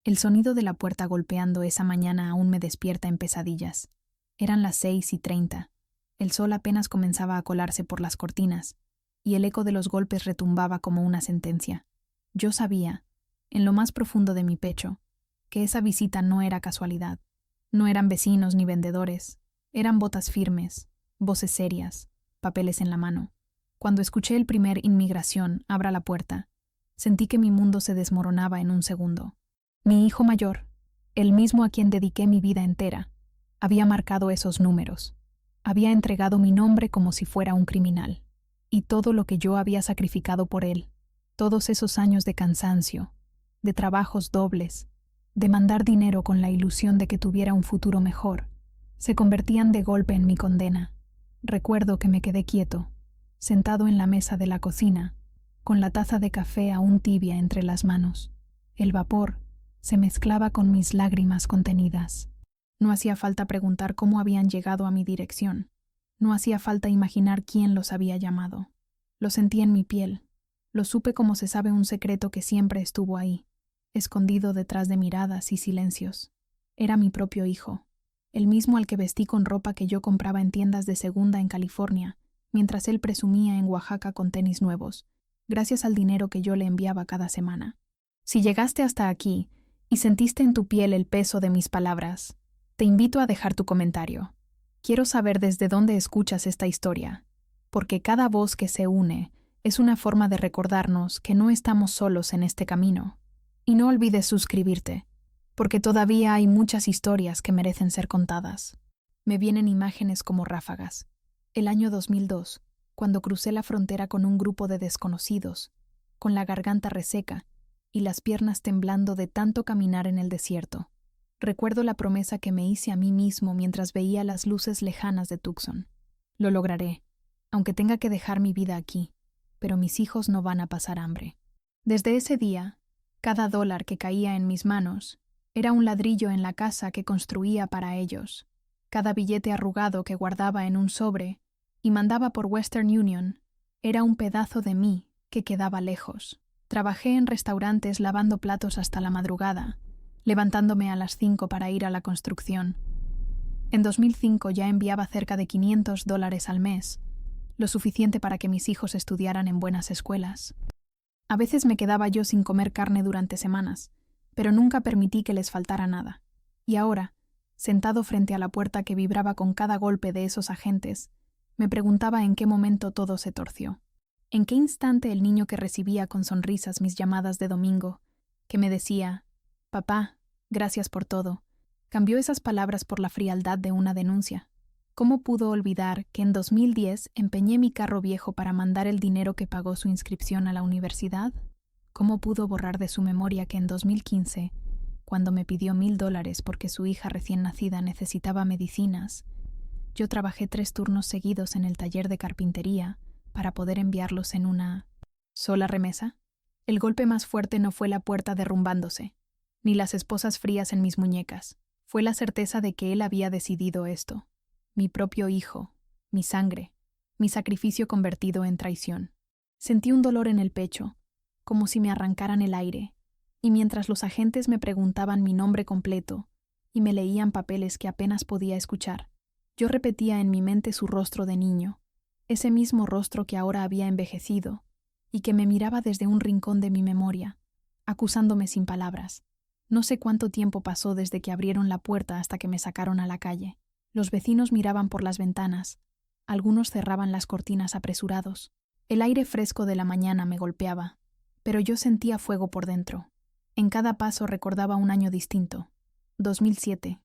El sonido de la puerta golpeando esa mañana aún me despierta en pesadillas. Eran las 6:30. El sol apenas comenzaba a colarse por las cortinas, y el eco de los golpes retumbaba como una sentencia. Yo sabía, en lo más profundo de mi pecho, que esa visita no era casualidad. No eran vecinos ni vendedores, eran botas firmes, voces serias, papeles en la mano. Cuando escuché el primer inmigración, abra la puerta, sentí que mi mundo se desmoronaba en un segundo. Mi hijo mayor, el mismo a quien dediqué mi vida entera, había marcado esos números. Había entregado mi nombre como si fuera un criminal. Y todo lo que yo había sacrificado por él, todos esos años de cansancio, de trabajos dobles, de mandar dinero con la ilusión de que tuviera un futuro mejor, se convertían de golpe en mi condena. Recuerdo que me quedé quieto, sentado en la mesa de la cocina, con la taza de café aún tibia entre las manos. El vapor se mezclaba con mis lágrimas contenidas. No hacía falta preguntar cómo habían llegado a mi dirección. No hacía falta imaginar quién los había llamado. Lo sentí en mi piel. Lo supe como se sabe un secreto que siempre estuvo ahí, escondido detrás de miradas y silencios. Era mi propio hijo, el mismo al que vestí con ropa que yo compraba en tiendas de segunda en California, mientras él presumía en Oaxaca con tenis nuevos, gracias al dinero que yo le enviaba cada semana. Si llegaste hasta aquí y sentiste en tu piel el peso de mis palabras, te invito a dejar tu comentario. Quiero saber desde dónde escuchas esta historia, porque cada voz que se une es una forma de recordarnos que no estamos solos en este camino. Y no olvides suscribirte, porque todavía hay muchas historias que merecen ser contadas. Me vienen imágenes como ráfagas. El año 2002, cuando crucé la frontera con un grupo de desconocidos, con la garganta reseca y las piernas temblando de tanto caminar en el desierto. Recuerdo la promesa que me hice a mí mismo mientras veía las luces lejanas de Tucson. Lo lograré, aunque tenga que dejar mi vida aquí, pero mis hijos no van a pasar hambre. Desde ese día, cada dólar que caía en mis manos era un ladrillo en la casa que construía para ellos. Cada billete arrugado que guardaba en un sobre y mandaba por Western Union era un pedazo de mí que quedaba lejos. Trabajé en restaurantes lavando platos hasta la madrugada, levantándome a las 5 para ir a la construcción. En 2005 ya enviaba cerca de $500 al mes, lo suficiente para que mis hijos estudiaran en buenas escuelas. A veces me quedaba yo sin comer carne durante semanas, pero nunca permití que les faltara nada. Y ahora, sentado frente a la puerta que vibraba con cada golpe de esos agentes, me preguntaba en qué momento todo se torció. En qué instante el niño que recibía con sonrisas mis llamadas de domingo, que me decía, «Papá, gracias por todo», cambió esas palabras por la frialdad de una denuncia. ¿Cómo pudo olvidar que en 2010 empeñé mi carro viejo para mandar el dinero que pagó su inscripción a la universidad? ¿Cómo pudo borrar de su memoria que en 2015, cuando me pidió $1,000 porque su hija recién nacida necesitaba medicinas, yo trabajé 3 turnos seguidos en el taller de carpintería para poder enviarlos en una sola remesa? El golpe más fuerte no fue la puerta derrumbándose, ni las esposas frías en mis muñecas. Fue la certeza de que él había decidido esto. Mi propio hijo, mi sangre, mi sacrificio convertido en traición. Sentí un dolor en el pecho, como si me arrancaran el aire, y mientras los agentes me preguntaban mi nombre completo y me leían papeles que apenas podía escuchar, yo repetía en mi mente su rostro de niño, ese mismo rostro que ahora había envejecido y que me miraba desde un rincón de mi memoria, acusándome sin palabras. No sé cuánto tiempo pasó desde que abrieron la puerta hasta que me sacaron a la calle. Los vecinos miraban por las ventanas, algunos cerraban las cortinas apresurados. El aire fresco de la mañana me golpeaba, pero yo sentía fuego por dentro. En cada paso recordaba un año distinto. 2007,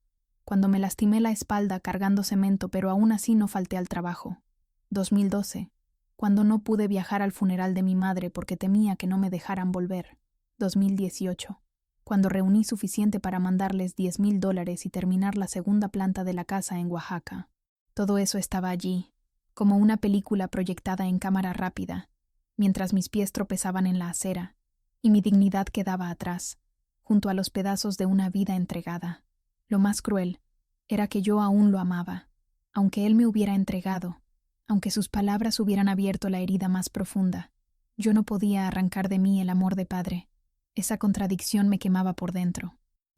cuando me lastimé la espalda cargando cemento, pero aún así no falté al trabajo. 2012, cuando no pude viajar al funeral de mi madre porque temía que no me dejaran volver. 2018, cuando reuní suficiente para mandarles $10,000 y terminar la segunda planta de la casa en Oaxaca. Todo eso estaba allí, como una película proyectada en cámara rápida, mientras mis pies tropezaban en la acera, y mi dignidad quedaba atrás, junto a los pedazos de una vida entregada. Lo más cruel era que yo aún lo amaba, aunque él me hubiera entregado, aunque sus palabras hubieran abierto la herida más profunda. Yo no podía arrancar de mí el amor de padre. Esa contradicción me quemaba por dentro.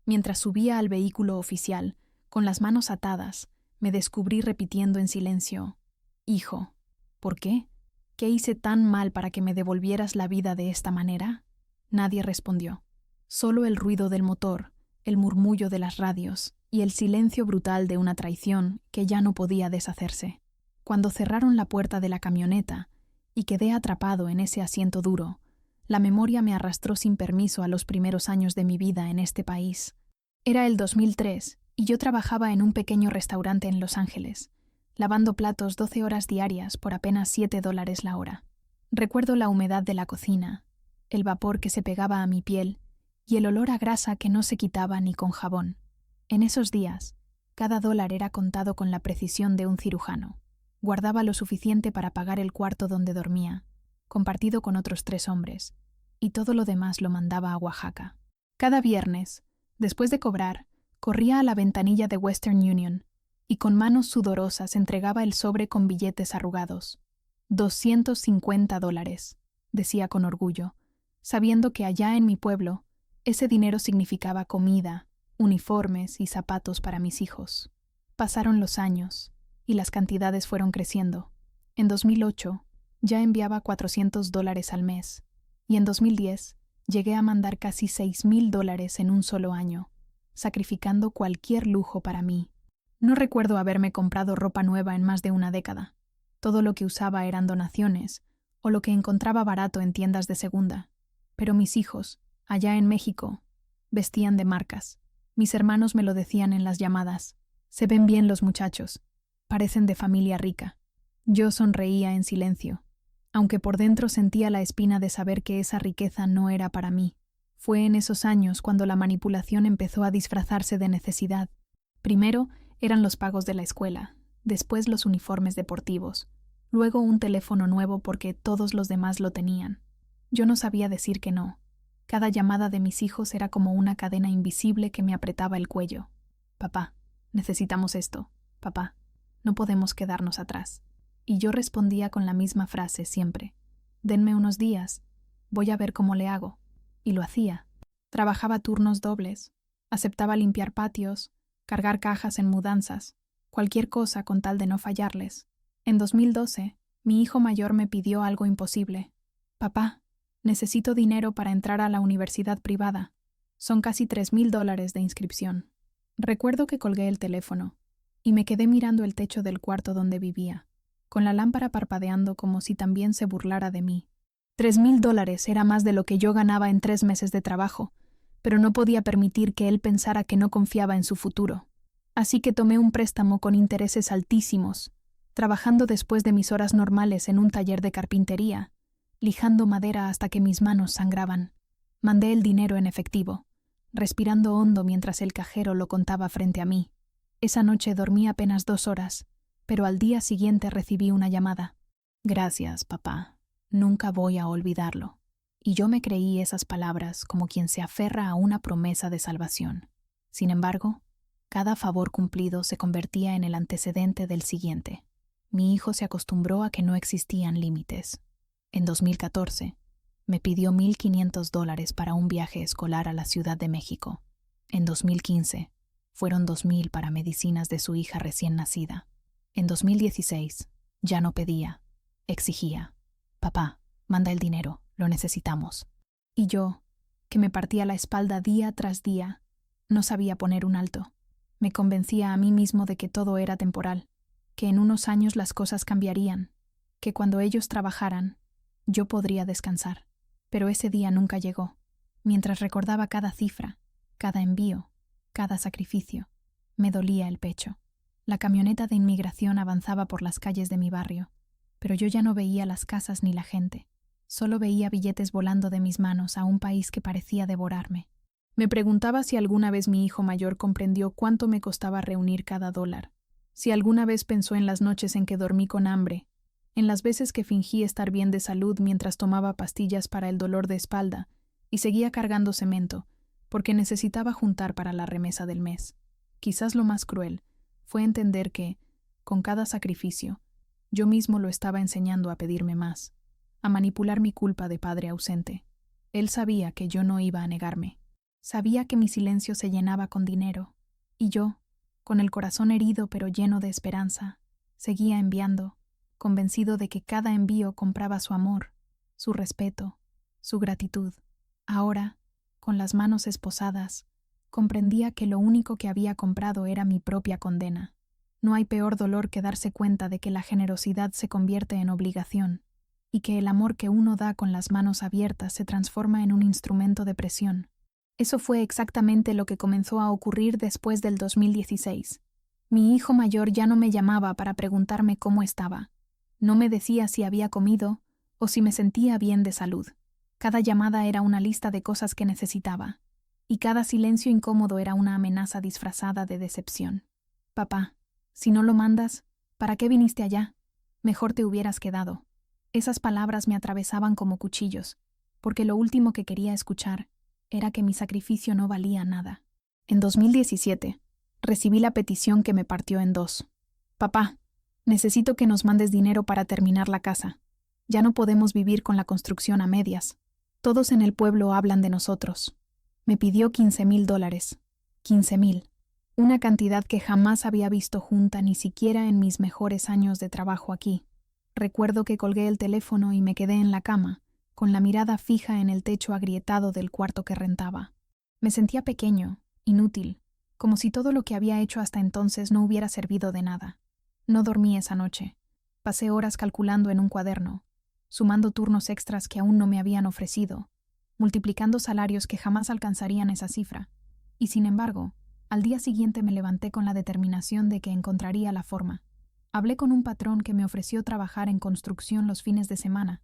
Mientras subía al vehículo oficial, con las manos atadas, me descubrí repitiendo en silencio: «Hijo, ¿por qué? ¿Qué hice tan mal para que me devolvieras la vida de esta manera?». Nadie respondió. Solo el ruido del motor, el murmullo de las radios y el silencio brutal de una traición que ya no podía deshacerse. Cuando cerraron la puerta de la camioneta y quedé atrapado en ese asiento duro, la memoria me arrastró sin permiso a los primeros años de mi vida en este país. Era el 2003 y yo trabajaba en un pequeño restaurante en Los Ángeles, lavando platos 12 horas diarias por apenas $7 la hora. Recuerdo la humedad de la cocina, el vapor que se pegaba a mi piel y el olor a grasa que no se quitaba ni con jabón. En esos días, cada dólar era contado con la precisión de un cirujano. Guardaba lo suficiente para pagar el cuarto donde dormía, compartido con otros 3 hombres, y todo lo demás lo mandaba a Oaxaca. Cada viernes, después de cobrar, corría a la ventanilla de Western Union y con manos sudorosas entregaba el sobre con billetes arrugados. $250, decía con orgullo, sabiendo que allá en mi pueblo ese dinero significaba comida, uniformes y zapatos para mis hijos. Pasaron los años y las cantidades fueron creciendo. En 2008 ya enviaba $400 al mes y en 2010 llegué a mandar casi $6,000 en un solo año, sacrificando cualquier lujo para mí. No recuerdo haberme comprado ropa nueva en más de una década. Todo lo que usaba eran donaciones o lo que encontraba barato en tiendas de segunda. Pero mis hijos, allá en México, vestían de marcas. Mis hermanos me lo decían en las llamadas. Se ven bien los muchachos. Parecen de familia rica. Yo sonreía en silencio, aunque por dentro sentía la espina de saber que esa riqueza no era para mí. Fue en esos años cuando la manipulación empezó a disfrazarse de necesidad. Primero eran los pagos de la escuela, después los uniformes deportivos, luego un teléfono nuevo porque todos los demás lo tenían. Yo no sabía decir que no. Cada llamada de mis hijos era como una cadena invisible que me apretaba el cuello. «Papá, necesitamos esto. Papá, no podemos quedarnos atrás». Y yo respondía con la misma frase siempre: «Denme unos días, voy a ver cómo le hago». Y lo hacía. Trabajaba turnos dobles, aceptaba limpiar patios, cargar cajas en mudanzas, cualquier cosa con tal de no fallarles. En 2012, mi hijo mayor me pidió algo imposible. «Papá, necesito dinero para entrar a la universidad privada. Son casi $3,000 de inscripción». Recuerdo que colgué el teléfono y me quedé mirando el techo del cuarto donde vivía, con la lámpara parpadeando como si también se burlara de mí. $3,000 era más de lo que yo ganaba en 3 meses de trabajo, pero no podía permitir que él pensara que no confiaba en su futuro. Así que tomé un préstamo con intereses altísimos, trabajando después de mis horas normales en un taller de carpintería, lijando madera hasta que mis manos sangraban. Mandé el dinero en efectivo, respirando hondo mientras el cajero lo contaba frente a mí. Esa noche dormí apenas 2 horas, pero al día siguiente recibí una llamada. «Gracias, papá. Nunca voy a olvidarlo». Y yo me creí esas palabras como quien se aferra a una promesa de salvación. Sin embargo, cada favor cumplido se convertía en el antecedente del siguiente. Mi hijo se acostumbró a que no existían límites. En 2014, me pidió $1,500 para un viaje escolar a la Ciudad de México. En 2015, fueron $2,000 para medicinas de su hija recién nacida. En 2016, ya no pedía, exigía: «Papá, manda el dinero, lo necesitamos». Y yo, que me partía la espalda día tras día, no sabía poner un alto. Me convencía a mí mismo de que todo era temporal, que en unos años las cosas cambiarían, que cuando ellos trabajaran, yo podría descansar. Pero ese día nunca llegó. Mientras recordaba cada cifra, cada envío, cada sacrificio, me dolía el pecho. La camioneta de inmigración avanzaba por las calles de mi barrio, pero yo ya no veía las casas ni la gente. Solo veía billetes volando de mis manos a un país que parecía devorarme. Me preguntaba si alguna vez mi hijo mayor comprendió cuánto me costaba reunir cada dólar, si alguna vez pensó en las noches en que dormí con hambre, en las veces que fingí estar bien de salud mientras tomaba pastillas para el dolor de espalda y seguía cargando cemento, porque necesitaba juntar para la remesa del mes. Quizás lo más cruel fue entender que, con cada sacrificio, yo mismo lo estaba enseñando a pedirme más, a manipular mi culpa de padre ausente. Él sabía que yo no iba a negarme. Sabía que mi silencio se llenaba con dinero, y yo, con el corazón herido pero lleno de esperanza, seguía enviando, convencido de que cada envío compraba su amor, su respeto, su gratitud. Ahora, con las manos esposadas, comprendía que lo único que había comprado era mi propia condena. No hay peor dolor que darse cuenta de que la generosidad se convierte en obligación, y que el amor que uno da con las manos abiertas se transforma en un instrumento de presión. Eso fue exactamente lo que comenzó a ocurrir después del 2016. Mi hijo mayor ya no me llamaba para preguntarme cómo estaba. No me decía si había comido o si me sentía bien de salud. Cada llamada era una lista de cosas que necesitaba, y cada silencio incómodo era una amenaza disfrazada de decepción. Papá, si no lo mandas, ¿para qué viniste allá? Mejor te hubieras quedado. Esas palabras me atravesaban como cuchillos, porque lo último que quería escuchar era que mi sacrificio no valía nada. En 2017, recibí la petición que me partió en dos. Papá, necesito que nos mandes dinero para terminar la casa. Ya no podemos vivir con la construcción a medias. Todos en el pueblo hablan de nosotros. Me pidió $15,000. 15,000. Una cantidad que jamás había visto junta ni siquiera en mis mejores años de trabajo aquí. Recuerdo que colgué el teléfono y me quedé en la cama, con la mirada fija en el techo agrietado del cuarto que rentaba. Me sentía pequeño, inútil, como si todo lo que había hecho hasta entonces no hubiera servido de nada. No dormí esa noche. Pasé horas calculando en un cuaderno, sumando turnos extras que aún no me habían ofrecido, multiplicando salarios que jamás alcanzarían esa cifra. Y sin embargo, al día siguiente me levanté con la determinación de que encontraría la forma. Hablé con un patrón que me ofreció trabajar en construcción los fines de semana,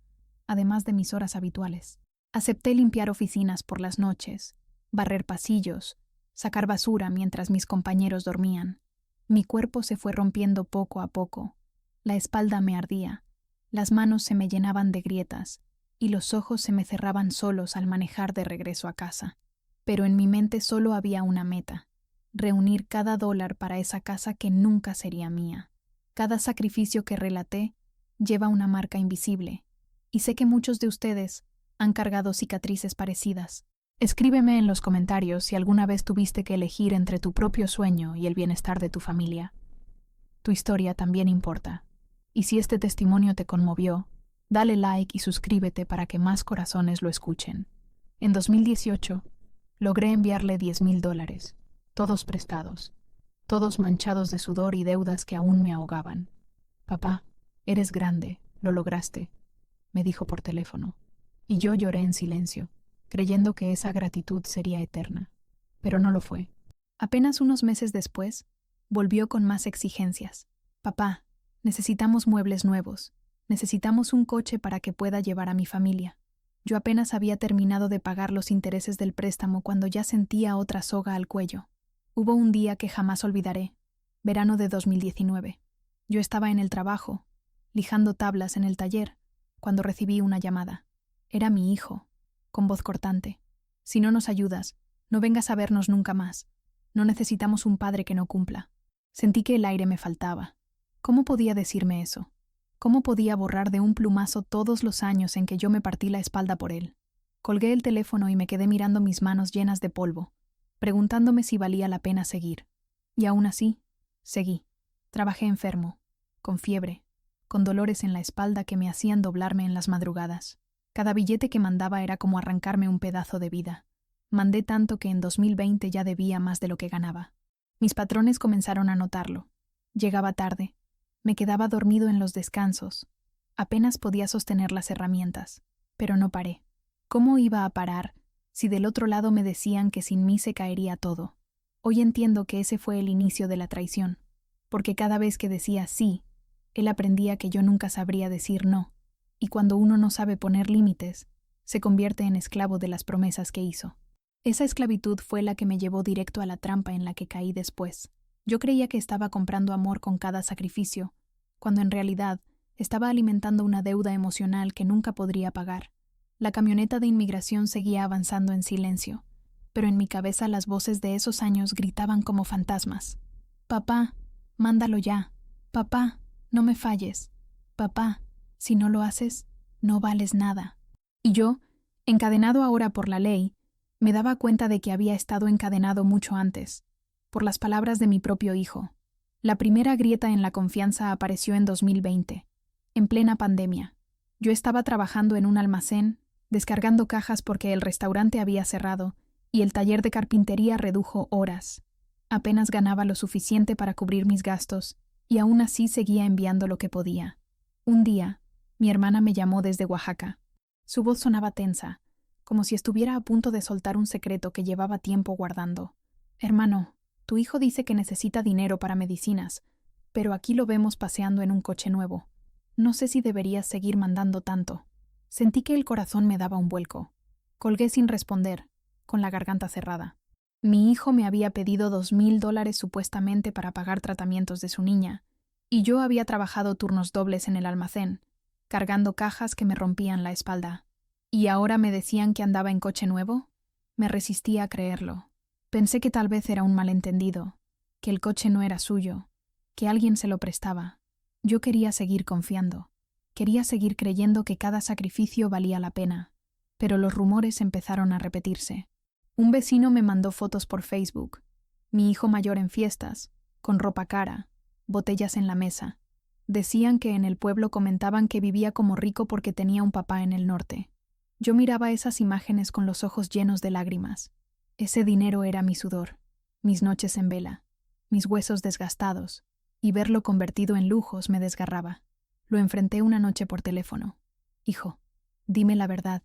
además de mis horas habituales. Acepté limpiar oficinas por las noches, barrer pasillos, sacar basura mientras mis compañeros dormían. Mi cuerpo se fue rompiendo poco a poco. La espalda me ardía, las manos se me llenaban de grietas y los ojos se me cerraban solos al manejar de regreso a casa. Pero en mi mente solo había una meta: reunir cada dólar para esa casa que nunca sería mía. Cada sacrificio que relaté lleva una marca invisible, y sé que muchos de ustedes han cargado cicatrices parecidas. Escríbeme en los comentarios si alguna vez tuviste que elegir entre tu propio sueño y el bienestar de tu familia. Tu historia también importa. Y si este testimonio te conmovió, dale like y suscríbete para que más corazones lo escuchen. En 2018, logré enviarle $10,000, todos prestados, todos manchados de sudor y deudas que aún me ahogaban. Papá, eres grande, lo lograste, me dijo por teléfono. Y yo lloré en silencio, creyendo que esa gratitud sería eterna. Pero no lo fue. Apenas unos meses después, volvió con más exigencias. Papá, necesitamos muebles nuevos. Necesitamos un coche para que pueda llevar a mi familia. Yo apenas había terminado de pagar los intereses del préstamo cuando ya sentía otra soga al cuello. Hubo un día que jamás olvidaré, verano de 2019. Yo estaba en el trabajo, lijando tablas en el taller, cuando recibí una llamada. Era mi hijo, con voz cortante. Si no nos ayudas, no vengas a vernos nunca más. No necesitamos un padre que no cumpla. Sentí que el aire me faltaba. ¿Cómo podía decirme eso? ¿Cómo podía borrar de un plumazo todos los años en que yo me partí la espalda por él? Colgué el teléfono y me quedé mirando mis manos llenas de polvo, preguntándome si valía la pena seguir. Y aún así, seguí. Trabajé enfermo, con fiebre, con dolores en la espalda que me hacían doblarme en las madrugadas. Cada billete que mandaba era como arrancarme un pedazo de vida. Mandé tanto que en 2020 ya debía más de lo que ganaba. Mis patrones comenzaron a notarlo. Llegaba tarde. Me quedaba dormido en los descansos. Apenas podía sostener las herramientas, pero no paré. ¿Cómo iba a parar si del otro lado me decían que sin mí se caería todo? Hoy entiendo que ese fue el inicio de la traición, porque cada vez que decía sí, él aprendía que yo nunca sabría decir no, y cuando uno no sabe poner límites, se convierte en esclavo de las promesas que hizo. Esa esclavitud fue la que me llevó directo a la trampa en la que caí después. Yo creía que estaba comprando amor con cada sacrificio, cuando en realidad estaba alimentando una deuda emocional que nunca podría pagar. La camioneta de inmigración seguía avanzando en silencio, pero en mi cabeza las voces de esos años gritaban como fantasmas. Papá, mándalo ya. Papá, no me falles. Papá, si no lo haces, no vales nada. Y yo, encadenado ahora por la ley, Me daba cuenta de que había estado encadenado mucho antes, por las palabras de mi propio hijo. La primera grieta en la confianza apareció en 2020, en plena pandemia. Yo estaba trabajando en un almacén, descargando cajas porque el restaurante había cerrado y el taller de carpintería redujo horas. Apenas ganaba lo suficiente para cubrir mis gastos y aún así seguía enviando lo que podía. Un día, mi hermana me llamó desde Oaxaca. Su voz sonaba tensa, como si estuviera a punto de soltar un secreto que llevaba tiempo guardando. Hermano, tu hijo dice que necesita dinero para medicinas, pero aquí lo vemos paseando en un coche nuevo. No sé si deberías seguir mandando tanto. Sentí que el corazón me daba un vuelco. Colgué sin responder, con la garganta cerrada. Mi hijo me había pedido $2,000 supuestamente para pagar tratamientos de su niña, y yo había trabajado turnos dobles en el almacén, cargando cajas que me rompían la espalda. ¿Y ahora me decían que andaba en coche nuevo? Me resistí a creerlo. Pensé que tal vez era un malentendido, que el coche no era suyo, que alguien se lo prestaba. Yo quería seguir confiando. Quería seguir creyendo que cada sacrificio valía la pena. Pero los rumores empezaron a repetirse. Un vecino me mandó fotos por Facebook. Mi hijo mayor en fiestas, con ropa cara, botellas en la mesa. Decían que en el pueblo comentaban que vivía como rico porque tenía un papá en el norte. Yo miraba esas imágenes con los ojos llenos de lágrimas. Ese dinero era mi sudor, mis noches en vela, mis huesos desgastados, y verlo convertido en lujos me desgarraba. Lo enfrenté una noche por teléfono. Hijo, dime la verdad.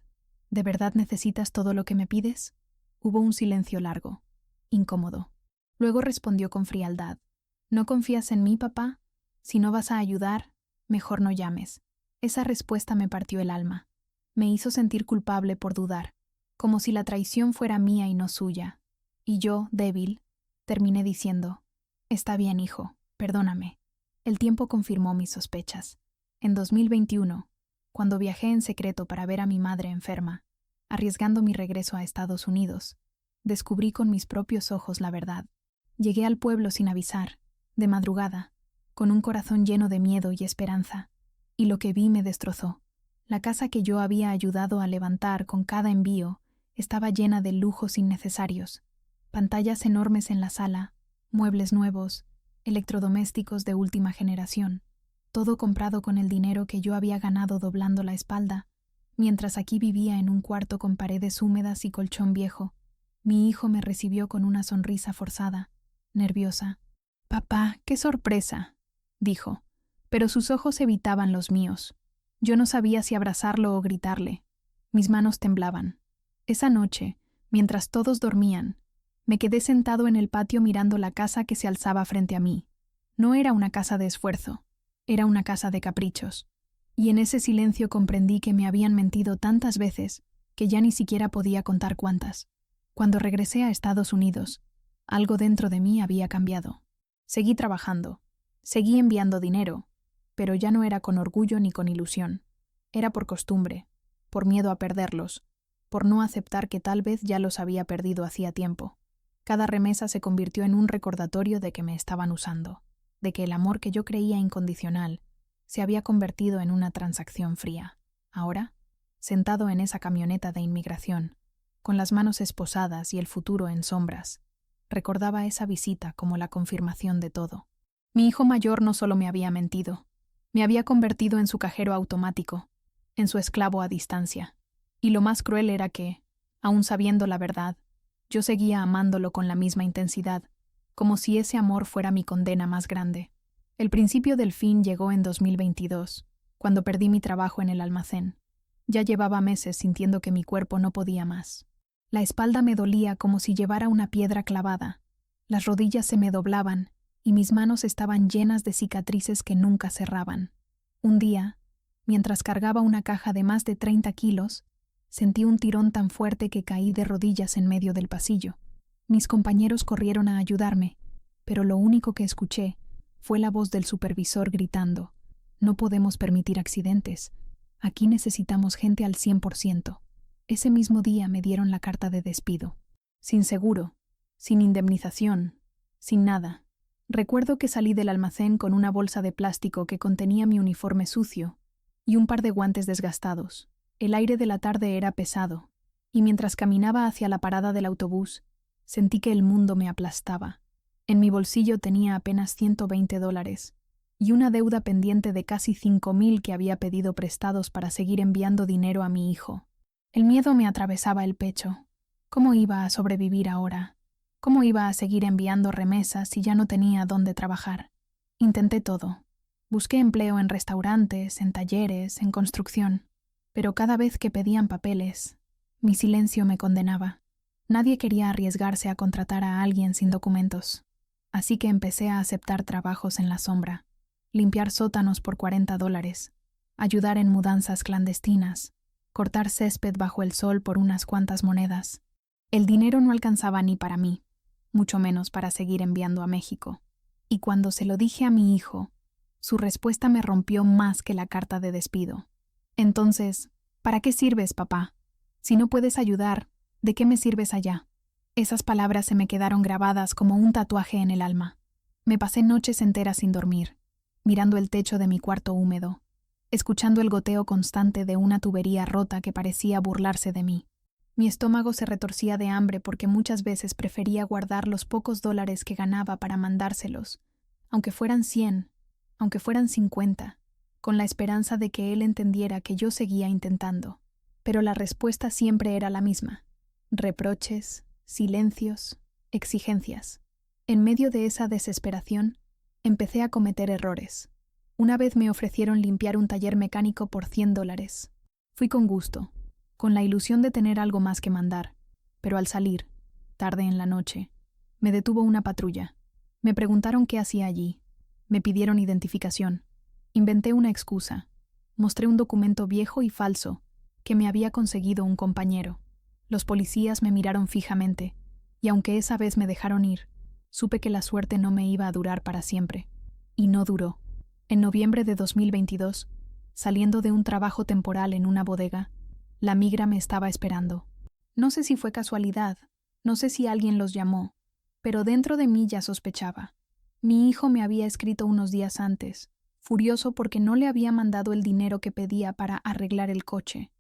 ¿De verdad necesitas todo lo que me pides? Hubo un silencio largo, incómodo. Luego respondió con frialdad. ¿No confías en mí, papá? Si no vas a ayudar, mejor no llames. Esa respuesta me partió el alma. Me hizo sentir culpable por dudar, como si la traición fuera mía y no suya. Y yo, débil, terminé diciendo, está bien, hijo, perdóname. El tiempo confirmó mis sospechas. En 2021, cuando viajé en secreto para ver a mi madre enferma, arriesgando mi regreso a Estados Unidos, descubrí con mis propios ojos la verdad. Llegué al pueblo sin avisar, de madrugada, con un corazón lleno de miedo y esperanza, y lo que vi me destrozó. La casa que yo había ayudado a levantar con cada envío estaba llena de lujos innecesarios, pantallas enormes en la sala, muebles nuevos, electrodomésticos de última generación, todo comprado con el dinero que yo había ganado doblando la espalda, mientras aquí vivía en un cuarto con paredes húmedas y colchón viejo. Mi hijo me recibió con una sonrisa forzada, nerviosa. «Papá, qué sorpresa», dijo, pero sus ojos evitaban los míos. Yo no sabía si abrazarlo o gritarle. Mis manos temblaban. Esa noche, mientras todos dormían, me quedé sentado en el patio mirando la casa que se alzaba frente a mí. No era una casa de esfuerzo, era una casa de caprichos. Y en ese silencio comprendí que me habían mentido tantas veces que ya ni siquiera podía contar cuántas. Cuando regresé a Estados Unidos, algo dentro de mí había cambiado. Seguí trabajando, seguí enviando dinero, pero ya no era con orgullo ni con ilusión. Era por costumbre, por miedo a perderlos, por no aceptar que tal vez ya los había perdido hacía tiempo. Cada remesa se convirtió en un recordatorio de que me estaban usando, de que el amor que yo creía incondicional se había convertido en una transacción fría. Ahora, sentado en esa camioneta de inmigración, con las manos esposadas y el futuro en sombras, recordaba esa visita como la confirmación de todo. Mi hijo mayor no solo me había mentido, me había convertido en su cajero automático, en su esclavo a distancia. Y lo más cruel era que, aun sabiendo la verdad, yo seguía amándolo con la misma intensidad, como si ese amor fuera mi condena más grande. El principio del fin llegó en 2022, cuando perdí mi trabajo en el almacén. Ya llevaba meses sintiendo que mi cuerpo no podía más. La espalda me dolía como si llevara una piedra clavada, las rodillas se me doblaban y mis manos estaban llenas de cicatrices que nunca cerraban. Un día, mientras cargaba una caja de más de 30 kilos, sentí un tirón tan fuerte que caí de rodillas en medio del pasillo. Mis compañeros corrieron a ayudarme, pero lo único que escuché fue la voz del supervisor gritando: «No podemos permitir accidentes. Aquí necesitamos gente al 100%. Ese mismo día me dieron la carta de despido. Sin seguro, sin indemnización, sin nada. Recuerdo que salí del almacén con una bolsa de plástico que contenía mi uniforme sucio y un par de guantes desgastados. El aire de la tarde era pesado, Y mientras caminaba hacia la parada del autobús, sentí que el mundo me aplastaba. En mi bolsillo tenía apenas $120 y una deuda pendiente de casi 5,000 que había pedido prestados para seguir enviando dinero a mi hijo. El miedo me atravesaba el pecho. ¿Cómo iba a sobrevivir ahora? ¿Cómo iba a seguir enviando remesas si ya no tenía dónde trabajar? Intenté todo. Busqué empleo en restaurantes, en talleres, en construcción. Pero cada vez que pedían papeles, mi silencio me condenaba. Nadie quería arriesgarse a contratar a alguien sin documentos. Así que empecé a aceptar trabajos en la sombra. Limpiar sótanos por $40, ayudar en mudanzas clandestinas, cortar césped bajo el sol por unas cuantas monedas. El dinero no alcanzaba ni para mí, mucho menos para seguir enviando a México. Y cuando se lo dije a mi hijo, su respuesta me rompió más que la carta de despido. Entonces, ¿para qué sirves, papá? Si no puedes ayudar, ¿de qué me sirves allá? Esas palabras se me quedaron grabadas como un tatuaje en el alma. Me pasé noches enteras sin dormir, mirando el techo de mi cuarto húmedo, escuchando el goteo constante de una tubería rota que parecía burlarse de mí. Mi estómago se retorcía de hambre porque muchas veces prefería guardar los pocos dólares que ganaba para mandárselos, aunque fueran 100, aunque fueran 50, con la esperanza de que él entendiera que yo seguía intentando. Pero la respuesta siempre era la misma: reproches, silencios, exigencias. En medio de esa desesperación, empecé a cometer errores. Una vez me ofrecieron limpiar un taller mecánico por $100. Fui con gusto, con la ilusión de tener algo más que mandar, pero al salir, tarde en la noche, me detuvo una patrulla. Me preguntaron qué hacía allí. Me pidieron identificación. Inventé una excusa. Mostré un documento viejo y falso que me había conseguido un compañero. Los policías me miraron fijamente, y aunque esa vez me dejaron ir, supe que la suerte no me iba a durar para siempre. Y no duró. En noviembre de 2022, saliendo de un trabajo temporal en una bodega, la migra me estaba esperando. No sé si fue casualidad, no sé si alguien los llamó, pero dentro de mí ya sospechaba. Mi hijo me había escrito unos días antes, furioso porque no le había mandado el dinero que pedía para arreglar el coche.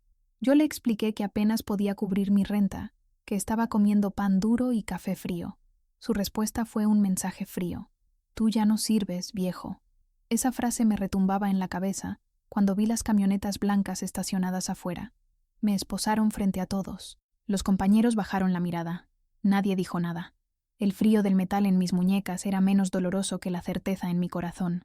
Yo le expliqué que apenas podía cubrir mi renta, que estaba comiendo pan duro y café frío. Su respuesta fue un mensaje frío: «Tú ya no sirves, viejo». Esa frase me retumbaba en la cabeza cuando vi las camionetas blancas estacionadas afuera. Me esposaron frente a todos. Los compañeros bajaron la mirada. Nadie dijo nada. El frío del metal en mis muñecas era menos doloroso que la certeza en mi corazón.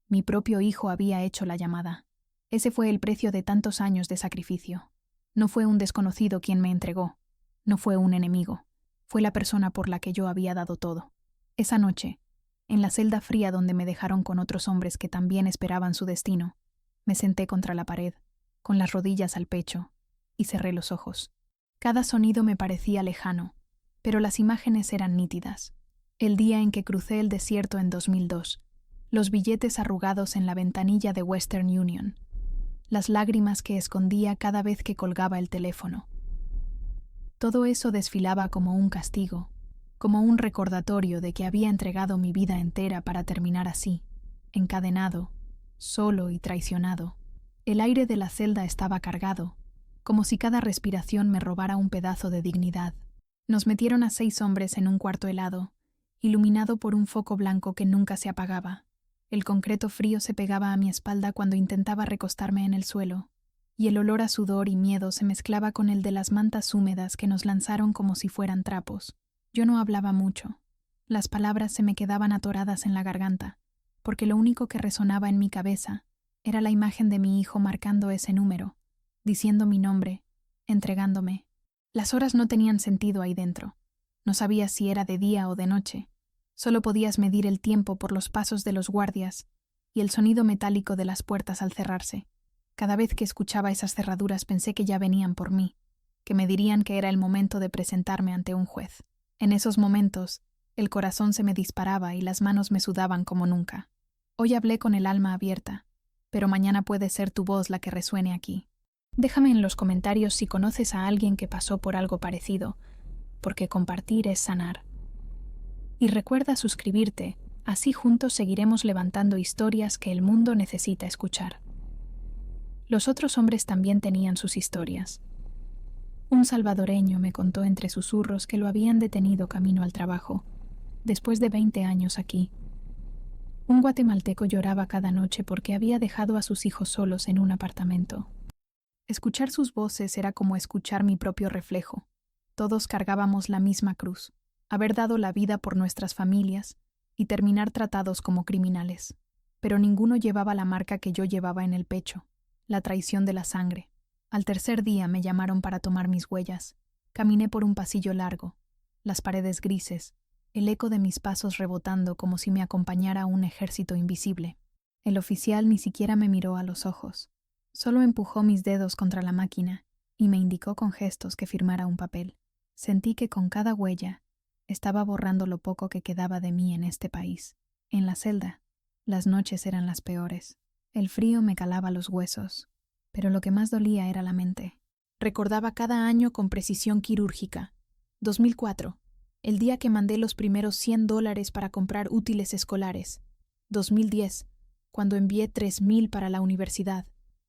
Mi propio hijo había hecho la llamada. Ese fue el precio de tantos años de sacrificio. No fue un desconocido quien me entregó. No fue un enemigo. Fue la persona por la que yo había dado todo. Esa noche, en la celda fría donde me dejaron con otros hombres que también esperaban su destino, me senté contra la pared, con las rodillas al pecho, y cerré los ojos. Cada sonido me parecía lejano, pero las imágenes eran nítidas. El día en que crucé el desierto en 2002, los billetes arrugados en la ventanilla de Western Union, las lágrimas que escondía cada vez que colgaba el teléfono. Todo eso desfilaba como un castigo, como un recordatorio de que había entregado mi vida entera para terminar así, encadenado, solo y traicionado. El aire de la celda estaba cargado, como si cada respiración me robara un pedazo de dignidad. Nos metieron a 6 hombres en un cuarto helado, iluminado por un foco blanco que nunca se apagaba. El concreto frío se pegaba a mi espalda cuando intentaba recostarme en el suelo, y el olor a sudor y miedo se mezclaba con el de las mantas húmedas que nos lanzaron como si fueran trapos. Yo no hablaba mucho. Las palabras se me quedaban atoradas en la garganta, porque lo único que resonaba en mi cabeza era la imagen de mi hijo marcando ese número, diciendo mi nombre, entregándome. Las horas no tenían sentido ahí dentro. No sabías si era de día o de noche. Solo podías medir el tiempo por los pasos de los guardias y el sonido metálico de las puertas al cerrarse. Cada vez que escuchaba esas cerraduras pensé que ya venían por mí, que me dirían que era el momento de presentarme ante un juez. En esos momentos, el corazón se me disparaba y las manos me sudaban como nunca. Hoy hablé con el alma abierta, pero mañana puede ser tu voz la que resuene aquí. Déjame en los comentarios si conoces a alguien que pasó por algo parecido, porque compartir es sanar. Y recuerda suscribirte, así juntos seguiremos levantando historias que el mundo necesita escuchar. Los otros hombres también tenían sus historias. Un salvadoreño me contó entre susurros que lo habían detenido camino al trabajo, después de 20 años aquí. Un guatemalteco lloraba cada noche porque había dejado a sus hijos solos en un apartamento. Escuchar sus voces era como escuchar mi propio reflejo. Todos cargábamos la misma cruz, haber dado la vida por nuestras familias y terminar tratados como criminales. Pero ninguno llevaba la marca que yo llevaba en el pecho, la traición de la sangre. Al tercer día me llamaron para tomar mis huellas. Caminé por un pasillo largo, las paredes grises, el eco de mis pasos rebotando como si me acompañara un ejército invisible. El oficial ni siquiera me miró a los ojos. Solo empujó mis dedos contra la máquina y me indicó con gestos que firmara un papel. Sentí que con cada huella estaba borrando lo poco que quedaba de mí en este país. En la celda, las noches eran las peores. El frío me calaba los huesos, pero lo que más dolía era la mente. Recordaba cada año con precisión quirúrgica. 2004, el día que mandé los primeros $100 para comprar útiles escolares. 2010, cuando envié 3,000 para la universidad.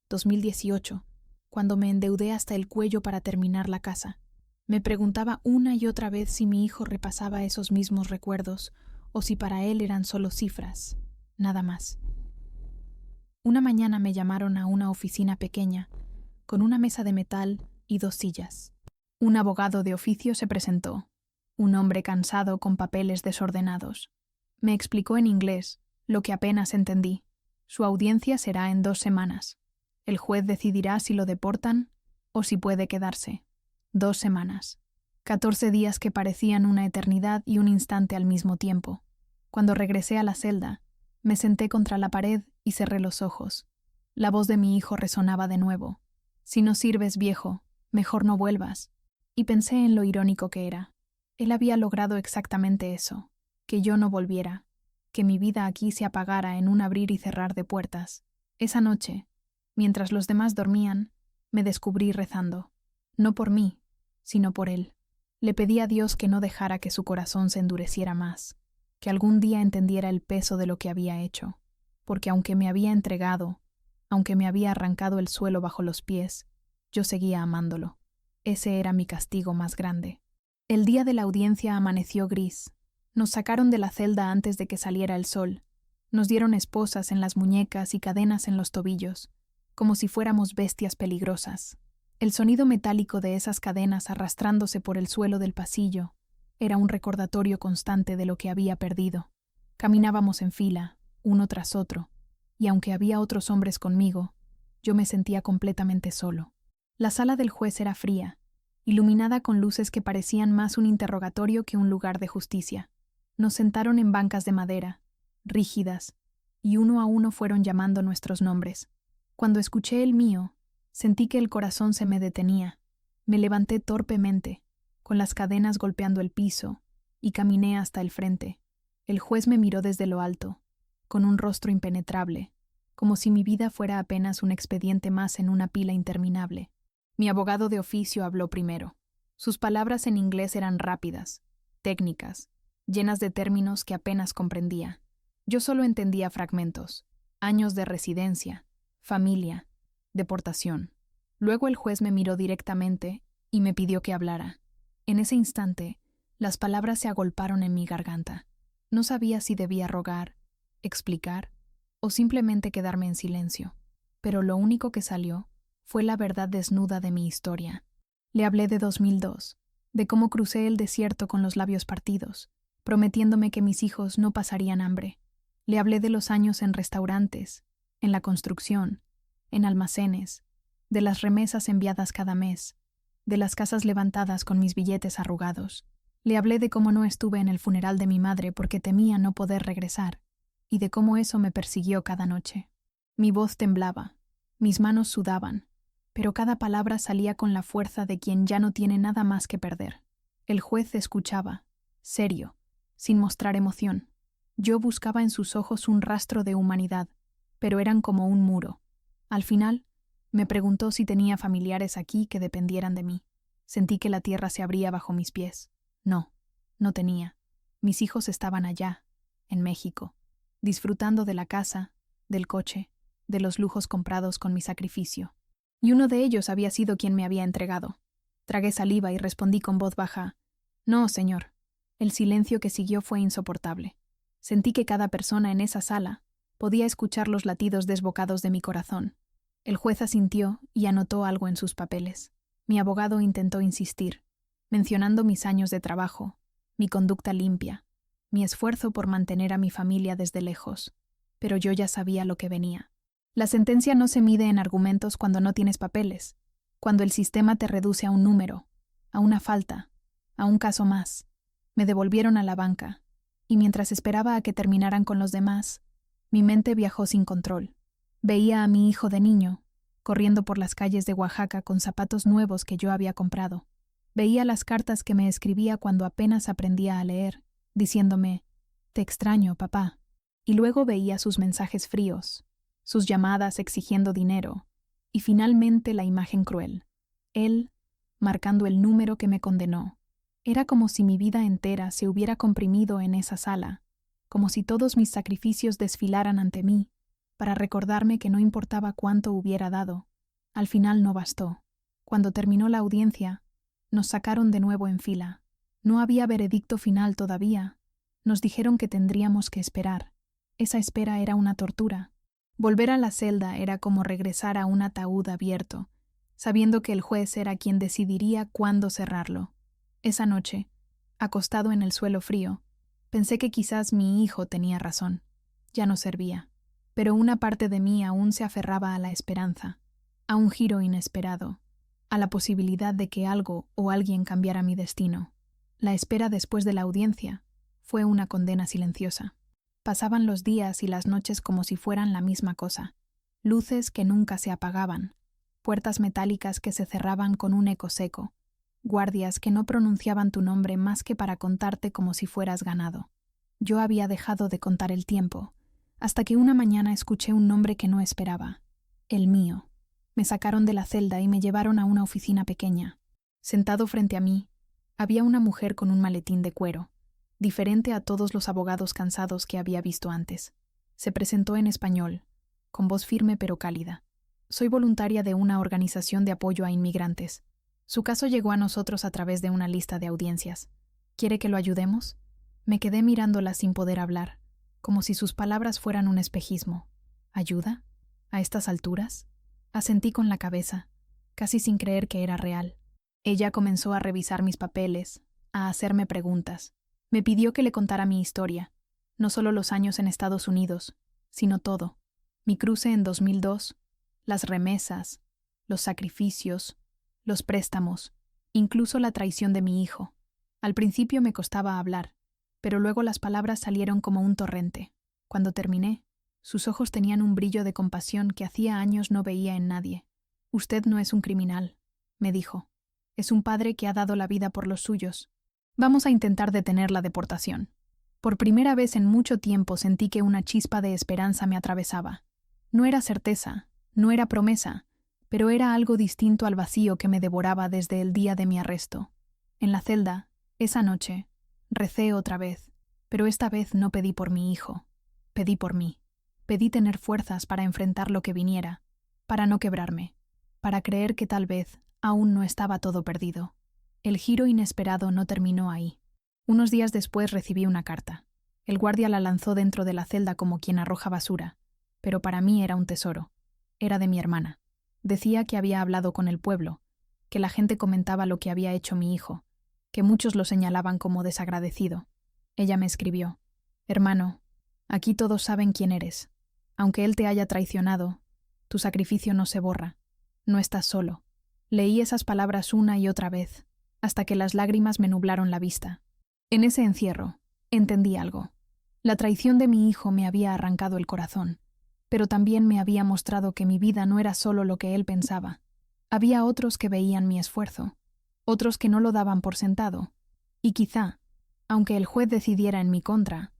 2018, cuando me endeudé hasta el cuello para terminar la casa. Me preguntaba una y otra vez si mi hijo repasaba esos mismos recuerdos o si para él eran solo cifras, nada más. Una mañana me llamaron a una oficina pequeña, con una mesa de metal y 2 sillas. Un abogado de oficio se presentó, un hombre cansado con papeles desordenados. Me explicó en inglés, lo que apenas entendí. Su audiencia será en 2 semanas. El juez decidirá si lo deportan o si puede quedarse. 2 semanas. 14 días que parecían una eternidad y un instante al mismo tiempo. Cuando regresé a la celda, me senté contra la pared y cerré los ojos. La voz de mi hijo resonaba de nuevo. Si no sirves, viejo, mejor no vuelvas. Y pensé en lo irónico que era. Él había logrado exactamente eso, que yo no volviera, que mi vida aquí se apagara en un abrir y cerrar de puertas. Esa noche, mientras los demás dormían, me descubrí rezando. No por mí, sino por él. Le pedí a Dios que no dejara que su corazón se endureciera más, que algún día entendiera el peso de lo que había hecho, porque aunque me había entregado, aunque me había arrancado el suelo bajo los pies, yo seguía amándolo. Ese era mi castigo más grande. El día de la audiencia amaneció gris. Nos sacaron de la celda antes de que saliera el sol. Nos dieron esposas en las muñecas y cadenas en los tobillos, como si fuéramos bestias peligrosas. El sonido metálico de esas cadenas arrastrándose por el suelo del pasillo era un recordatorio constante de lo que había perdido. Caminábamos en fila, uno tras otro, y aunque había otros hombres conmigo, yo me sentía completamente solo. La sala del juez era fría, iluminada con luces que parecían más un interrogatorio que un lugar de justicia. Nos sentaron en bancas de madera, rígidas, y uno a uno fueron llamando nuestros nombres. Cuando escuché el mío, sentí que el corazón se me detenía. Me levanté torpemente, con las cadenas golpeando el piso, y caminé hasta el frente. El juez me miró desde lo alto, con un rostro impenetrable, como si mi vida fuera apenas un expediente más en una pila interminable. Mi abogado de oficio habló primero. Sus palabras en inglés eran rápidas, técnicas, llenas de términos que apenas comprendía. Yo solo entendía fragmentos: años de residencia, familia, deportación. Luego el juez me miró directamente y me pidió que hablara. En ese instante, las palabras se agolparon en mi garganta. No sabía si debía rogar, explicar o simplemente quedarme en silencio, pero lo único que salió fue la verdad desnuda de mi historia. Le hablé de 2002, de cómo crucé el desierto con los labios partidos, prometiéndome que mis hijos no pasarían hambre. Le hablé de los años en restaurantes, en la construcción, en almacenes, de las remesas enviadas cada mes, de las casas levantadas con mis billetes arrugados. Le hablé de cómo no estuve en el funeral de mi madre porque temía no poder regresar, y de cómo eso me persiguió cada noche. Mi voz temblaba, mis manos sudaban, pero cada palabra salía con la fuerza de quien ya no tiene nada más que perder. El juez escuchaba, serio, sin mostrar emoción. Yo buscaba en sus ojos un rastro de humanidad, pero eran como un muro. Al final, me preguntó si tenía familiares aquí que dependieran de mí. Sentí que la tierra se abría bajo mis pies. No, no tenía. Mis hijos estaban allá, en México, disfrutando de la casa, del coche, de los lujos comprados con mi sacrificio. Y uno de ellos había sido quien me había entregado. Tragué saliva y respondí con voz baja: «No, señor». El silencio que siguió fue insoportable. Sentí que cada persona en esa sala podía escuchar los latidos desbocados de mi corazón. El juez asintió y anotó algo en sus papeles. Mi abogado intentó insistir, mencionando mis años de trabajo, mi conducta limpia, mi esfuerzo por mantener a mi familia desde lejos. Pero yo ya sabía lo que venía. La sentencia no se mide en argumentos cuando no tienes papeles, cuando el sistema te reduce a un número, a una falta, a un caso más. Me devolvieron a la banca, y mientras esperaba a que terminaran con los demás, mi mente viajó sin control. Veía a mi hijo de niño, corriendo por las calles de Oaxaca con zapatos nuevos que yo había comprado. Veía las cartas que me escribía cuando apenas aprendía a leer, diciéndome: «Te extraño, papá». Y luego veía sus mensajes fríos, sus llamadas exigiendo dinero, y finalmente la imagen cruel. Él, marcando el número que me condenó. Era como si mi vida entera se hubiera comprimido en esa sala, como si todos mis sacrificios desfilaran ante mí, para recordarme que no importaba cuánto hubiera dado. Al final no bastó. Cuando terminó la audiencia, nos sacaron de nuevo en fila. No había veredicto final todavía. Nos dijeron que tendríamos que esperar. Esa espera era una tortura. Volver a la celda era como regresar a un ataúd abierto, sabiendo que el juez era quien decidiría cuándo cerrarlo. Esa noche, acostado en el suelo frío, pensé que quizás mi hijo tenía razón. Ya no servía. Pero una parte de mí aún se aferraba a la esperanza, a un giro inesperado, a la posibilidad de que algo o alguien cambiara mi destino. La espera después de la audiencia fue una condena silenciosa. Pasaban los días y las noches como si fueran la misma cosa. Luces que nunca se apagaban, puertas metálicas que se cerraban con un eco seco, guardias que no pronunciaban tu nombre más que para contarte como si fueras ganado. Yo había dejado de contar el tiempo, hasta que una mañana escuché un nombre que no esperaba. El mío. Me sacaron de la celda y me llevaron a una oficina pequeña. Sentado frente a mí, había una mujer con un maletín de cuero, diferente a todos los abogados cansados que había visto antes. Se presentó en español, con voz firme pero cálida. Soy voluntaria de una organización de apoyo a inmigrantes. Su caso llegó a nosotros a través de una lista de audiencias. ¿Quiere que lo ayudemos? Me quedé mirándola sin poder hablar, como si sus palabras fueran un espejismo. ¿Ayuda? ¿A estas alturas? Asentí con la cabeza, casi sin creer que era real. Ella comenzó a revisar mis papeles, a hacerme preguntas. Me pidió que le contara mi historia, no solo los años en Estados Unidos, sino todo. Mi cruce en 2002, las remesas, los sacrificios, los préstamos, incluso la traición de mi hijo. Al principio me costaba hablar, pero luego las palabras salieron como un torrente. Cuando terminé, sus ojos tenían un brillo de compasión que hacía años no veía en nadie. «Usted no es un criminal», me dijo. «Es un padre que ha dado la vida por los suyos. Vamos a intentar detener la deportación». Por primera vez en mucho tiempo sentí que una chispa de esperanza me atravesaba. No era certeza, no era promesa, pero era algo distinto al vacío que me devoraba desde el día de mi arresto. En la celda, esa noche, recé otra vez, pero esta vez no pedí por mi hijo. Pedí por mí. Pedí tener fuerzas para enfrentar lo que viniera, para no quebrarme, para creer que tal vez aún no estaba todo perdido. El giro inesperado no terminó ahí. Unos días después recibí una carta. El guardia la lanzó dentro de la celda como quien arroja basura, pero para mí era un tesoro. Era de mi hermana. Decía que había hablado con el pueblo, que la gente comentaba lo que había hecho mi hijo, que muchos lo señalaban como desagradecido. Ella me escribió: «Hermano, aquí todos saben quién eres. Aunque él te haya traicionado, tu sacrificio no se borra. No estás solo». Leí esas palabras una y otra vez, hasta que las lágrimas me nublaron la vista. En ese encierro, entendí algo. La traición de mi hijo me había arrancado el corazón, pero también me había mostrado que mi vida no era solo lo que él pensaba. Había otros que veían mi esfuerzo, otros que no lo daban por sentado, y quizá, aunque el juez decidiera en mi contra,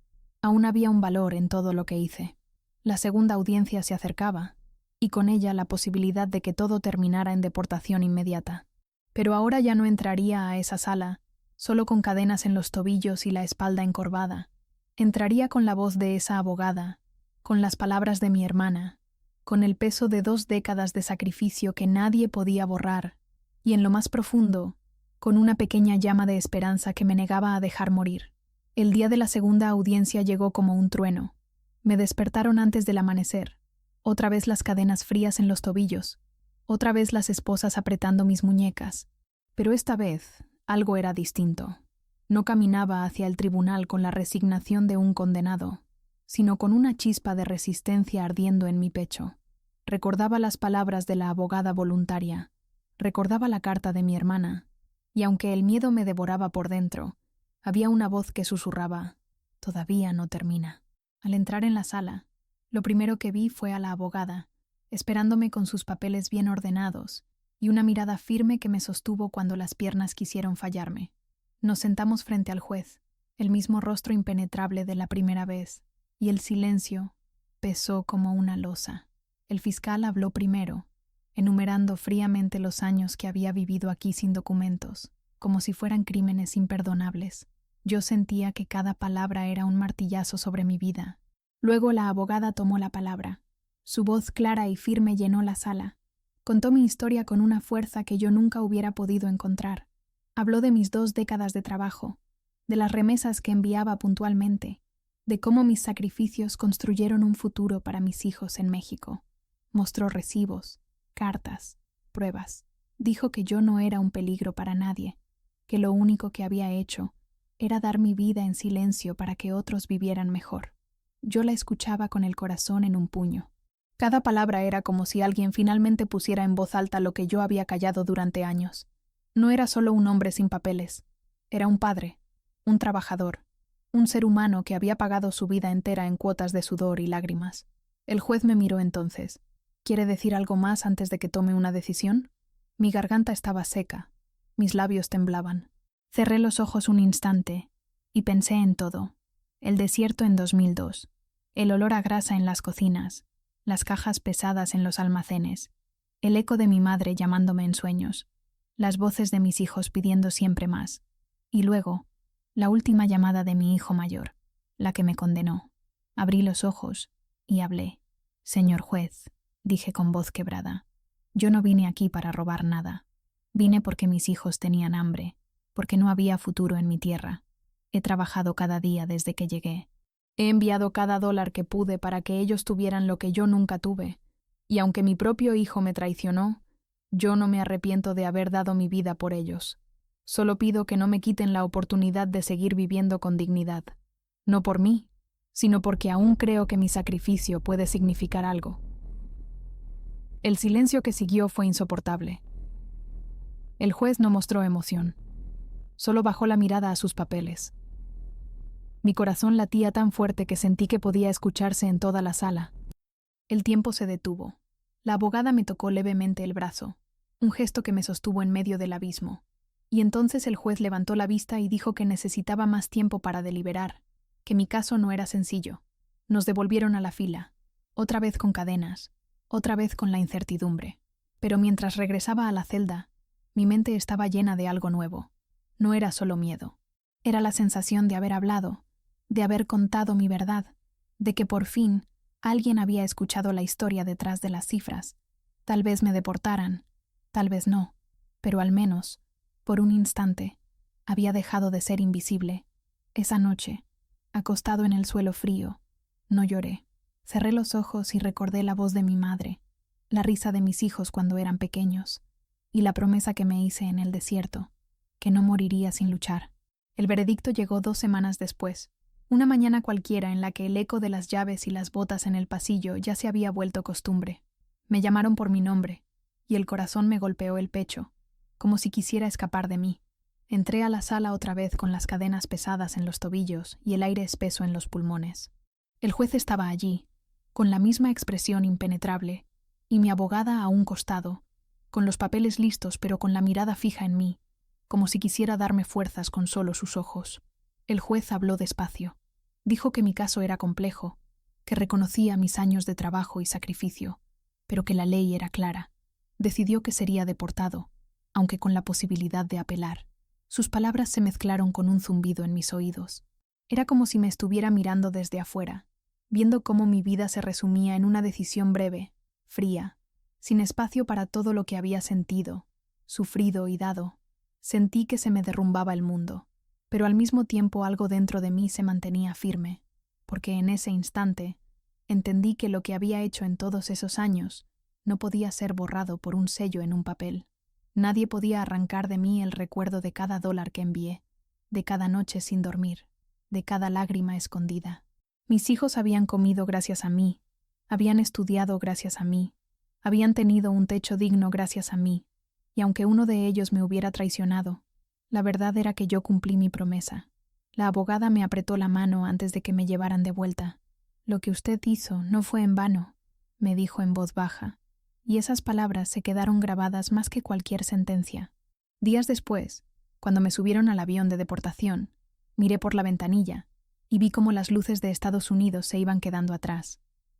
aún había un valor en todo lo que hice. La segunda audiencia se acercaba, y con ella la posibilidad de que todo terminara en deportación inmediata. Pero ahora ya no entraría a esa sala, solo con cadenas en los tobillos y la espalda encorvada. Entraría con la voz de esa abogada, con las palabras de mi hermana, con el peso de 2 décadas de sacrificio que nadie podía borrar, y en lo más profundo, con una pequeña llama de esperanza que me negaba a dejar morir. El día de la segunda audiencia llegó como un trueno. Me despertaron antes del amanecer. Otra vez las cadenas frías en los tobillos. Otra vez las esposas apretando mis muñecas. Pero esta vez algo era distinto. No caminaba hacia el tribunal con la resignación de un condenado, sino con una chispa de resistencia ardiendo en mi pecho. Recordaba las palabras de la abogada voluntaria. Recordaba la carta de mi hermana. Y aunque el miedo me devoraba por dentro, había una voz que susurraba: «Todavía no termina». Al entrar en la sala, lo primero que vi fue a la abogada, esperándome con sus papeles bien ordenados y una mirada firme que me sostuvo cuando las piernas quisieron fallarme. Nos sentamos frente al juez, el mismo rostro impenetrable de la primera vez, y el silencio pesó como una losa. El fiscal habló primero, enumerando fríamente los años que había vivido aquí sin documentos, como si fueran crímenes imperdonables. Yo sentía que cada palabra era un martillazo sobre mi vida. Luego la abogada tomó la palabra. Su voz clara y firme llenó la sala. Contó mi historia con una fuerza que yo nunca hubiera podido encontrar. Habló de mis 2 décadas de trabajo, de las remesas que enviaba puntualmente, de cómo mis sacrificios construyeron un futuro para mis hijos en México. Mostró recibos, cartas, pruebas. Dijo que yo no era un peligro para nadie, que lo único que había hecho era dar mi vida en silencio para que otros vivieran mejor. Yo la escuchaba con el corazón en un puño. Cada palabra era como si alguien finalmente pusiera en voz alta lo que yo había callado durante años. No era solo un hombre sin papeles. Era un padre, un trabajador, un ser humano que había pagado su vida entera en cuotas de sudor y lágrimas. El juez me miró entonces. ¿Quiere decir algo más antes de que tome una decisión? Mi garganta estaba seca. Mis labios temblaban. Cerré los ojos un instante y pensé en todo. El desierto en 2002, el olor a grasa en las cocinas, las cajas pesadas en los almacenes, el eco de mi madre llamándome en sueños, las voces de mis hijos pidiendo siempre más, y luego, la última llamada de mi hijo mayor, la que me condenó. Abrí los ojos y hablé. «Señor juez», dije con voz quebrada, «yo no vine aquí para robar nada. Vine porque mis hijos tenían hambre, porque no había futuro en mi tierra. He trabajado cada día desde que llegué. He enviado cada dólar que pude para que ellos tuvieran lo que yo nunca tuve. Y aunque mi propio hijo me traicionó, yo no me arrepiento de haber dado mi vida por ellos. Solo pido que no me quiten la oportunidad de seguir viviendo con dignidad. No por mí, sino porque aún creo que mi sacrificio puede significar algo». El silencio que siguió fue insoportable. El juez no mostró emoción. Solo bajó la mirada a sus papeles. Mi corazón latía tan fuerte que sentí que podía escucharse en toda la sala. El tiempo se detuvo. La abogada me tocó levemente el brazo, un gesto que me sostuvo en medio del abismo. Y entonces el juez levantó la vista y dijo que necesitaba más tiempo para deliberar, que mi caso no era sencillo. Nos devolvieron a la fila, otra vez con cadenas, otra vez con la incertidumbre. Pero mientras regresaba a la celda, mi mente estaba llena de algo nuevo. No era solo miedo. Era la sensación de haber hablado, de haber contado mi verdad, de que por fin alguien había escuchado la historia detrás de las cifras. Tal vez me deportaran, tal vez no, pero al menos, por un instante, había dejado de ser invisible. Esa noche, acostado en el suelo frío, no lloré. Cerré los ojos y recordé la voz de mi madre, la risa de mis hijos cuando eran pequeños, y la promesa que me hice en el desierto, que no moriría sin luchar. El veredicto llegó 2 semanas después, una mañana cualquiera en la que el eco de las llaves y las botas en el pasillo ya se había vuelto costumbre. Me llamaron por mi nombre, y el corazón me golpeó el pecho, como si quisiera escapar de mí. Entré a la sala otra vez con las cadenas pesadas en los tobillos y el aire espeso en los pulmones. El juez estaba allí, con la misma expresión impenetrable, y mi abogada a un costado, con los papeles listos pero con la mirada fija en mí, como si quisiera darme fuerzas con solo sus ojos. El juez habló despacio. Dijo que mi caso era complejo, que reconocía mis años de trabajo y sacrificio, pero que la ley era clara. Decidió que sería deportado, aunque con la posibilidad de apelar. Sus palabras se mezclaron con un zumbido en mis oídos. Era como si me estuviera mirando desde afuera, viendo cómo mi vida se resumía en una decisión breve, fría, sin espacio para todo lo que había sentido, sufrido y dado. Sentí que se me derrumbaba el mundo, pero al mismo tiempo algo dentro de mí se mantenía firme, porque en ese instante entendí que lo que había hecho en todos esos años no podía ser borrado por un sello en un papel. Nadie podía arrancar de mí el recuerdo de cada dólar que envié, de cada noche sin dormir, de cada lágrima escondida. Mis hijos habían comido gracias a mí, habían estudiado gracias a mí, habían tenido un techo digno gracias a mí, y aunque uno de ellos me hubiera traicionado, la verdad era que yo cumplí mi promesa. La abogada me apretó la mano antes de que me llevaran de vuelta. Lo que usted hizo no fue en vano, me dijo en voz baja, y esas palabras se quedaron grabadas más que cualquier sentencia. Días después, cuando me subieron al avión de deportación, miré por la ventanilla y vi cómo las luces de Estados Unidos se iban quedando atrás.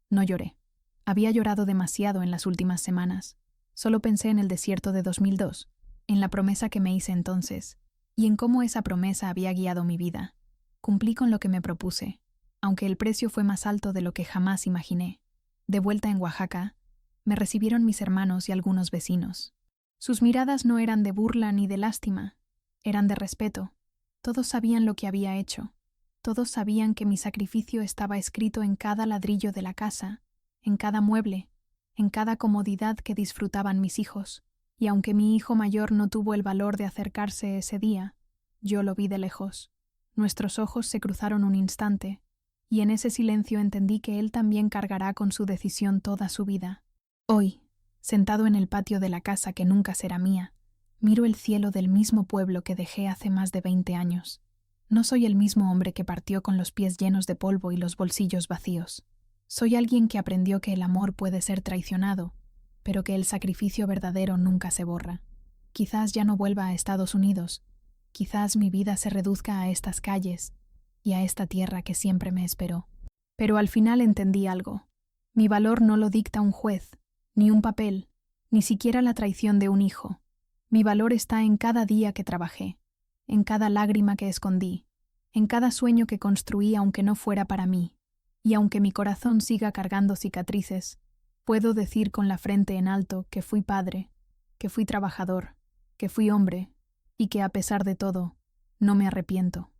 No lloré. Había llorado demasiado en las últimas semanas. Solo pensé en el desierto de 2002, en la promesa que me hice entonces, y en cómo esa promesa había guiado mi vida. Cumplí con lo que me propuse, aunque el precio fue más alto de lo que jamás imaginé. De vuelta en Oaxaca, me recibieron mis hermanos y algunos vecinos. Sus miradas no eran de burla ni de lástima, eran de respeto. Todos sabían lo que había hecho. Todos sabían que mi sacrificio estaba escrito en cada ladrillo de la casa, en cada mueble, en cada comodidad que disfrutaban mis hijos. Y aunque mi hijo mayor no tuvo el valor de acercarse ese día, yo lo vi de lejos. Nuestros ojos se cruzaron un instante, y en ese silencio entendí que él también cargará con su decisión toda su vida. Hoy, sentado en el patio de la casa que nunca será mía, miro el cielo del mismo pueblo que dejé hace más de 20 años. No soy el mismo hombre que partió con los pies llenos de polvo y los bolsillos vacíos. Soy alguien que aprendió que el amor puede ser traicionado, pero que el sacrificio verdadero nunca se borra. Quizás ya no vuelva a Estados Unidos, quizás mi vida se reduzca a estas calles y a esta tierra que siempre me esperó. Pero al final entendí algo. Mi valor no lo dicta un juez, ni un papel, ni siquiera la traición de un hijo. Mi valor está en cada día que trabajé, en cada lágrima que escondí, en cada sueño que construí aunque no fuera para mí. Y aunque mi corazón siga cargando cicatrices, puedo decir con la frente en alto que fui padre, que fui trabajador, que fui hombre, y que a pesar de todo, no me arrepiento.